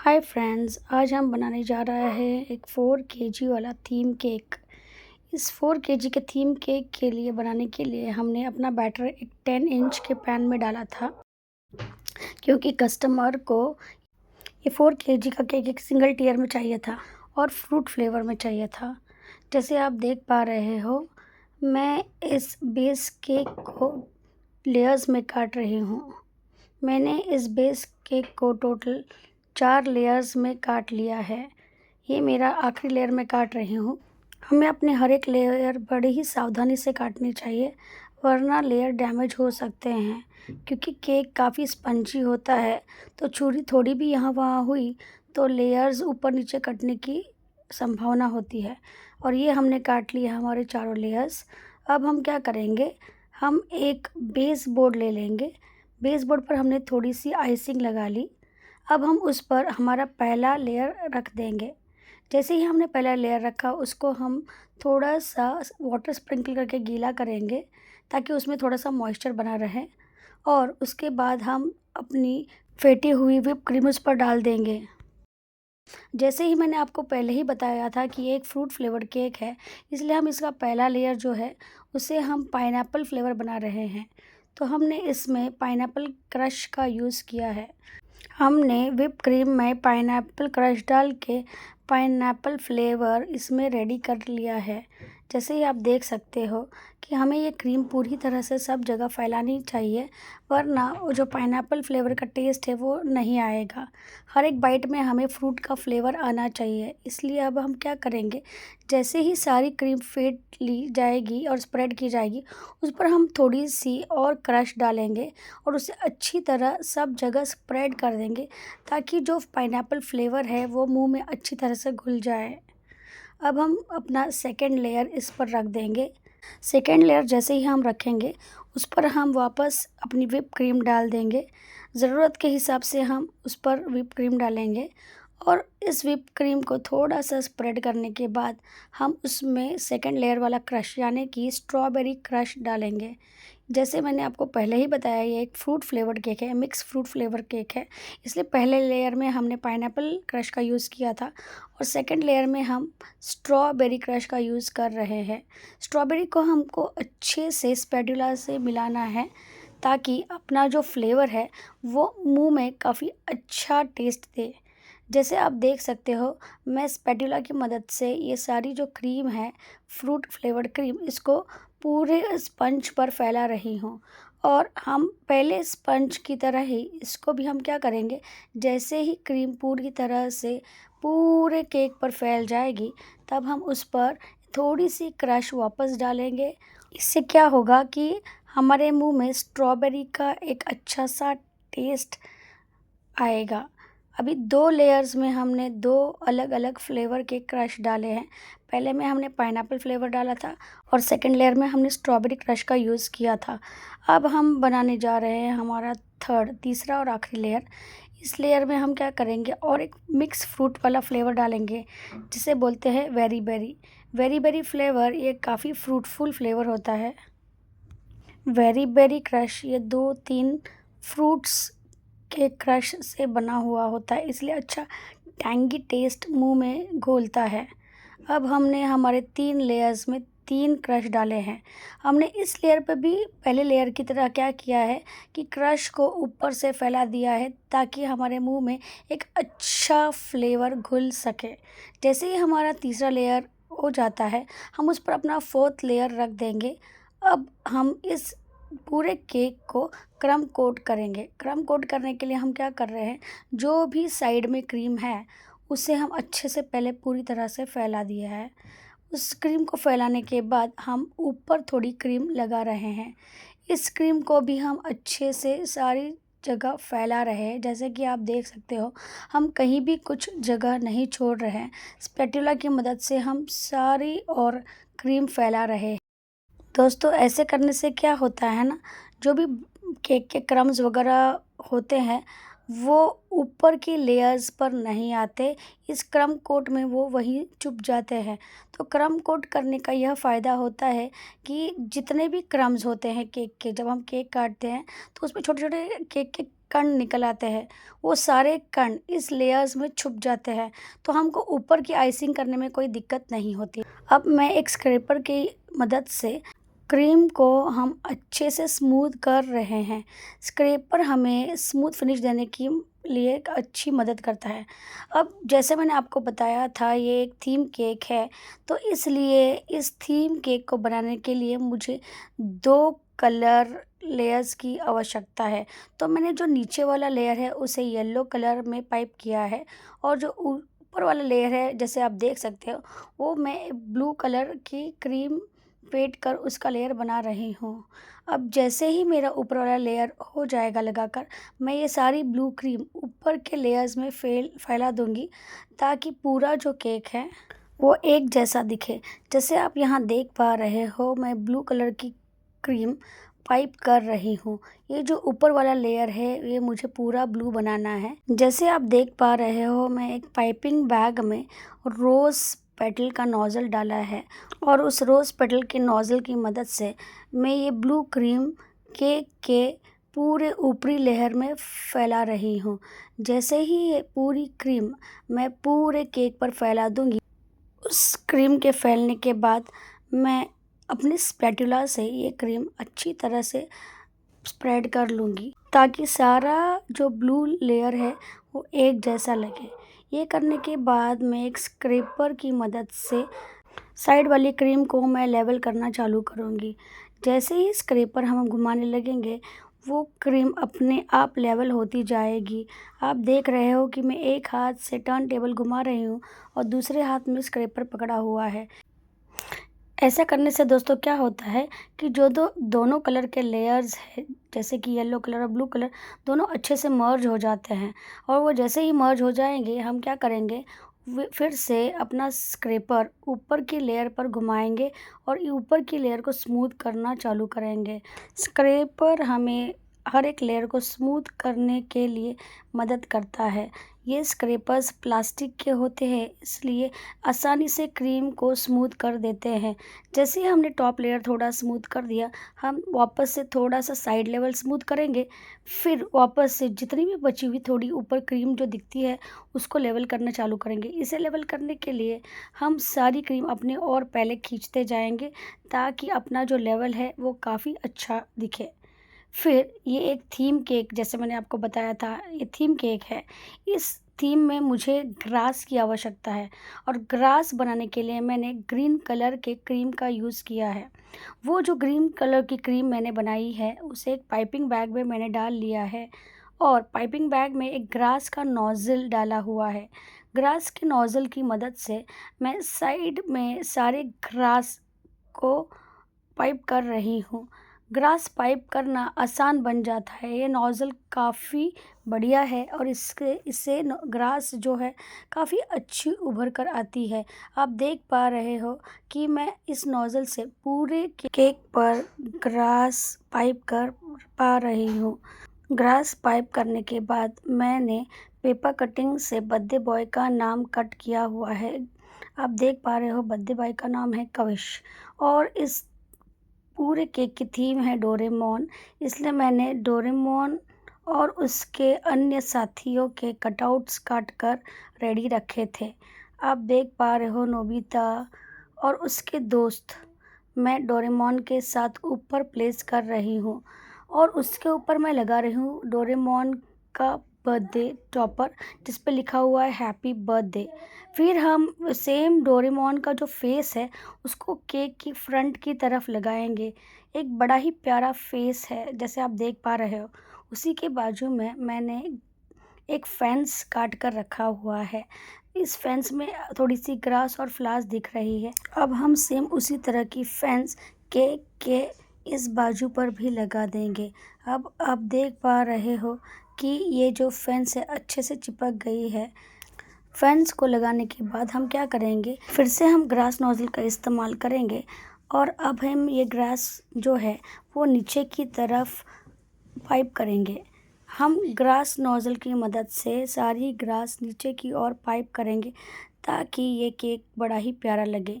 Hi friends, आज हम बनाने जा रहे हैं एक 4 केजी वाला थीम केक। इस 4 केजी के थीम केक के लिए बनाने के लिए हमने अपना बैटर एक 10 इंच के पैन में डाला था, क्योंकि कस्टमर को ये 4 केजी का केक एक सिंगल टीयर में चाहिए था और फ्रूट फ्लेवर में चाहिए था। जैसे आप देख पा रहे हो, मैं इस बेस केक को लेयर्स में काट रही हूँ। मैंने इस बेस केक को टोटल 4 लेयर्स में काट लिया है। ये मेरा आखिरी लेयर में काट रही हूँ। हमें अपने हर एक लेयर बड़े ही सावधानी से काटनी चाहिए, वरना लेयर डैमेज हो सकते हैं। क्योंकि केक काफ़ी स्पंजी होता है, तो छुरी थोड़ी भी यहाँ वहाँ हुई तो लेयर्स ऊपर नीचे कटने की संभावना होती है। और ये हमने काट लिए हमारे चारों लेयर्स। अब हम क्या करेंगे, हम एक बेस बोर्ड ले लेंगे। बेस बोर्ड पर हमने थोड़ी सी आइसिंग लगा ली। अब हम उस पर हमारा पहला लेयर रख देंगे। जैसे ही हमने पहला लेयर रखा, उसको हम थोड़ा सा वाटर स्प्रिंकल करके गीला करेंगे, ताकि उसमें थोड़ा सा मॉइस्चर बना रहे। और उसके बाद हम अपनी फेंटी हुई व्हिप क्रीम उस पर डाल देंगे। जैसे ही मैंने आपको पहले ही बताया था कि ये एक फ्रूट फ्लेवर्ड केक है, इसलिए हम इसका पहला लेयर जो है उसे हम पाइनएप्पल फ्लेवर बना रहे हैं। तो हमने इसमें पाइनएप्पल क्रश का यूज़ किया है। हमने व्हिप क्रीम में पाइनएप्पल क्रश डाल के पाइनएप्पल फ्लेवर इसमें रेडी कर लिया है। जैसे ही आप देख सकते हो कि हमें ये क्रीम पूरी तरह से सब जगह फैलानी चाहिए, वरना वो जो पाइनएप्पल फ्लेवर का टेस्ट है वो नहीं आएगा। हर एक बाइट में हमें फ्रूट का फ्लेवर आना चाहिए। इसलिए अब हम क्या करेंगे, जैसे ही सारी क्रीम फेंट ली जाएगी और स्प्रेड की जाएगी, उस पर हम थोड़ी सी और क्रश डालेंगे और उसे अच्छी तरह सब जगह स्प्रेड कर देंगे, ताकि जो पाइनएप्पल फ्लेवर है वो मुंह में अच्छी तरह से घुल जाए। अब हम अपना सेकंड लेयर इस पर रख देंगे। सेकंड लेयर जैसे ही हम रखेंगे, उस पर हम वापस अपनी व्हिप क्रीम डाल देंगे। ज़रूरत के हिसाब से हम उस पर व्हिप क्रीम डालेंगे और इस व्हिप क्रीम को थोड़ा सा स्प्रेड करने के बाद हम उसमें सेकंड लेयर वाला क्रश यानी कि स्ट्रॉबेरी क्रश डालेंगे। जैसे मैंने आपको पहले ही बताया, ये एक फ्रूट फ्लेवर्ड केक है, मिक्स फ्रूट फ्लेवर केक है। इसलिए पहले लेयर में हमने पाइनएप्पल क्रश का यूज़ किया था और सेकंड लेयर में हम स्ट्रॉबेरी क्रश का यूज़ कर रहे हैं। स्ट्रॉबेरी को हमको अच्छे से स्पैटुला से मिलाना है, ताकि अपना जो फ्लेवर है वो मुंह में काफ़ी अच्छा टेस्ट दे। जैसे आप देख सकते हो, मैं स्पैटुला की मदद से ये सारी जो क्रीम है, फ्रूट फ्लेवर्ड क्रीम, इसको पूरे स्पंज पर फैला रही हूँ। और हम पहले स्पंज की तरह ही इसको भी हम क्या करेंगे, जैसे ही क्रीम पूरी तरह से पूरे केक पर फैल जाएगी, तब हम उस पर थोड़ी सी क्रश वापस डालेंगे। इससे क्या होगा कि हमारे मुंह में स्ट्रॉबेरी का एक अच्छा सा टेस्ट आएगा। अभी 2 लेयर्स में हमने 2 अलग-अलग फ्लेवर के क्रश डाले हैं। पहले में हमने पाइनएप्पल फ्लेवर डाला था और सेकंड लेयर में हमने स्ट्रॉबेरी क्रश का यूज़ किया था। अब हम बनाने जा रहे हैं हमारा तीसरा और आखिरी लेयर। इस लेयर में हम क्या करेंगे, और एक मिक्स फ्रूट वाला फ्लेवर डालेंगे, जिसे बोलते हैं very berry. Very berry flavour ये काफ़ी फ्रूटफुल फ्लेवर होता है। वेरी बेरी क्रश ये 2-3 फ्रूट्स के क्रश से बना हुआ होता है, इसलिए अच्छा टैंगी टेस्ट मुंह में घोलता है। अब हमने हमारे 3 लेयर्स में 3 क्रश डाले हैं। हमने इस लेयर पे भी पहले लेयर की तरह क्या किया है कि क्रश को ऊपर से फैला दिया है, ताकि हमारे मुंह में एक अच्छा फ्लेवर घुल सके। जैसे ही हमारा तीसरा लेयर हो जाता है, हम उस पर अपना 4th लेयर रख देंगे। अब हम इस पूरे केक को क्रम कोट करेंगे। क्रम कोट करने के लिए हम क्या कर रहे हैं, जो भी साइड में क्रीम है उसे हम अच्छे से पहले पूरी तरह से फैला दिया है। उस क्रीम को फैलाने के बाद हम ऊपर थोड़ी क्रीम लगा रहे हैं। इस क्रीम को भी हम अच्छे से सारी जगह फैला रहे हैं। जैसे कि आप देख सकते हो, हम कहीं भी कुछ जगह नहीं छोड़ रहे हैं। स्पैटुला की मदद से हम सारी और क्रीम फैला रहे हैं। दोस्तों, ऐसे करने से क्या होता है ना, जो भी केक के क्रम्स वगैरह होते हैं वो ऊपर की लेयर्स पर नहीं आते। इस क्रम कोट में वो वहीं चुप जाते हैं। तो क्रम कोट करने का यह फ़ायदा होता है कि जितने भी क्रम्स होते हैं केक के, जब हम केक काटते हैं तो उसमें छोटे छोटे केक के कण निकल आते हैं, वो सारे कण इस लेयर्स में छुप जाते हैं, तो हमको ऊपर की आइसिंग करने में कोई दिक्कत नहीं होती। अब मैं एक स्क्रैपर की मदद से क्रीम को हम अच्छे से स्मूथ कर रहे हैं। स्क्रैपर हमें स्मूथ फिनिश देने के लिए एक अच्छी मदद करता है। अब जैसे मैंने आपको बताया था, ये एक थीम केक है, तो इसलिए इस थीम केक को बनाने के लिए मुझे 2 कलर लेयर्स की आवश्यकता है। तो मैंने जो नीचे वाला लेयर है उसे येलो कलर में पाइप किया है, और जो ऊपर वाला लेयर है, जैसे आप देख सकते हो, वो मैं ब्लू कलर की क्रीम फेंट कर उसका लेयर बना रही हूँ। अब जैसे ही मेरा ऊपर वाला लेयर हो जाएगा लगाकर, मैं ये सारी ब्लू क्रीम ऊपर के लेयर्स में फैला दूँगी, ताकि पूरा जो केक है वो एक जैसा दिखे। जैसे आप यहाँ देख पा रहे हो, मैं ब्लू कलर की क्रीम पाइप कर रही हूँ। ये जो ऊपर वाला लेयर है, ये मुझे पूरा ब्लू बनाना है। जैसे आप देख पा रहे हो, मैं एक पाइपिंग बैग में रोज़ पेटल का नोज़ल डाला है, और उस रोज़ पेटल के नोज़ल की मदद से मैं ये ब्लू क्रीम केक के पूरे ऊपरी लेयर में फैला रही हूँ। जैसे ही ये पूरी क्रीम मैं पूरे केक पर फैला दूँगी, उस क्रीम के फैलने के बाद मैं अपनी स्पैटुला से ये क्रीम अच्छी तरह से स्प्रेड कर लूँगी, ताकि सारा जो ब्लू लेयर है वो एक जैसा लगे। ये करने के बाद मैं एक स्क्रैपर की मदद से साइड वाली क्रीम को मैं लेवल करना चालू करूँगी। जैसे ही स्क्रैपर हम घुमाने लगेंगे, वो क्रीम अपने आप लेवल होती जाएगी। आप देख रहे हो कि मैं एक हाथ से टर्न टेबल घुमा रही हूँ और दूसरे हाथ में स्क्रैपर पकड़ा हुआ है। ऐसा करने से दोस्तों क्या होता है कि जो दोनों कलर के लेयर्स हैं, जैसे कि येलो कलर और ब्लू कलर, दोनों अच्छे से मर्ज हो जाते हैं। और वो जैसे ही मर्ज हो जाएंगे, हम क्या करेंगे, फिर से अपना स्क्रैपर ऊपर की लेयर पर घुमाएंगे और ऊपर की लेयर को स्मूथ करना चालू करेंगे। स्क्रैपर हमें हर एक लेयर को स्मूथ करने के लिए मदद करता है। ये स्क्रैपर्स प्लास्टिक के होते हैं, इसलिए आसानी से क्रीम को स्मूथ कर देते हैं। जैसे ही हमने टॉप लेयर थोड़ा स्मूथ कर दिया, हम वापस से थोड़ा सा साइड लेवल स्मूथ करेंगे, फिर वापस से जितनी भी बची हुई थोड़ी ऊपर क्रीम जो दिखती है, उसको लेवल करना चालू करेंगे। इसे लेवल करने के लिए हम सारी क्रीम अपने और पहले खींचते जाएंगे, ताकि अपना जो लेवल है वो काफ़ी अच्छा दिखे। फिर ये एक थीम केक, जैसे मैंने आपको बताया था, ये थीम केक है। इस थीम में मुझे ग्रास की आवश्यकता है, और ग्रास बनाने के लिए मैंने ग्रीन कलर के क्रीम का यूज़ किया है। वो जो ग्रीन कलर की क्रीम मैंने बनाई है, उसे एक पाइपिंग बैग में मैंने डाल लिया है, और पाइपिंग बैग में एक ग्रास का नोज़ल डाला हुआ है। ग्रास के नोज़ल की मदद से मैं साइड में सारे ग्रास को पाइप कर रही हूँ। ग्रास पाइप करना आसान बन जाता है। ये नोज़ल काफ़ी बढ़िया है, और इससे ग्रास जो है काफ़ी अच्छी उभर कर आती है। आप देख पा रहे हो कि मैं इस नोज़ल से पूरे केक पर ग्रास पाइप कर पा रही हूँ। ग्रास पाइप करने के बाद मैंने पेपर कटिंग से बर्थडे बॉय का नाम कट किया हुआ है। आप देख पा रहे हो, बर्थडे बॉय का नाम है कविश, और इस पूरे केक की थीम है डोरेमोन, इसलिए मैंने डोरेमोन और उसके अन्य साथियों के कटआउट्स काट कर रेडी रखे थे। आप देख पा रहे हो नोबिता और उसके दोस्त, मैं डोरेमोन के साथ ऊपर प्लेस कर रही हूँ, और उसके ऊपर मैं लगा रही हूँ डोरेमोन का बर्थडे टॉपर, जिस पे लिखा हुआ है हैप्पी बर्थडे। फिर हम सेम डोरेमोन का जो फेस है, उसको केक की फ्रंट की तरफ लगाएंगे। एक बड़ा ही प्यारा फेस है, जैसे आप देख पा रहे हो। उसी के बाजू में मैंने एक फेंस काट कर रखा हुआ है। इस फेंस में थोड़ी सी ग्रास और फ्लावर्स दिख रही है। अब हम सेम उसी तरह की फेंस केक के इस बाजू पर भी लगा देंगे। अब आप देख पा रहे हो कि ये जो फेंस है अच्छे से चिपक गई है। फेंस को लगाने के बाद हम क्या करेंगे, फिर से हम ग्रास नोज़ल का इस्तेमाल करेंगे, और अब हम ये ग्रास जो है वो नीचे की तरफ पाइप करेंगे। हम ग्रास नोज़ल की मदद से सारी ग्रास नीचे की ओर पाइप करेंगे, ताकि ये केक बड़ा ही प्यारा लगे।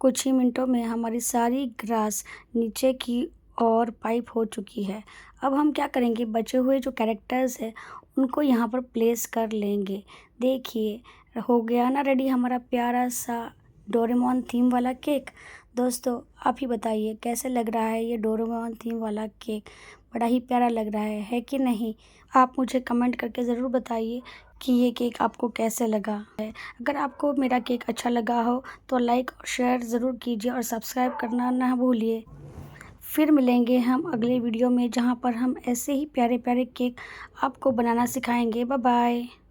कुछ ही मिनटों में हमारी सारी ग्रास नीचे की ओर पाइप हो चुकी है। अब हम क्या करेंगे, बचे हुए जो कैरेक्टर्स हैं उनको यहाँ पर प्लेस कर लेंगे। देखिए हो गया ना रेडी हमारा प्यारा सा डोरेमोन थीम वाला केक। दोस्तों आप ही बताइए कैसे लग रहा है ये डोरेमोन थीम वाला केक। बड़ा ही प्यारा लग रहा है कि नहीं? आप मुझे कमेंट करके ज़रूर बताइए कि ये केक आपको कैसे लगा है। अगर आपको मेरा केक अच्छा लगा हो तो लाइक और शेयर ज़रूर कीजिए और सब्सक्राइब करना ना भूलिए। फिर मिलेंगे हम अगले वीडियो में, जहाँ पर हम ऐसे ही प्यारे प्यारे केक आपको बनाना सिखाएंगे। Bye bye.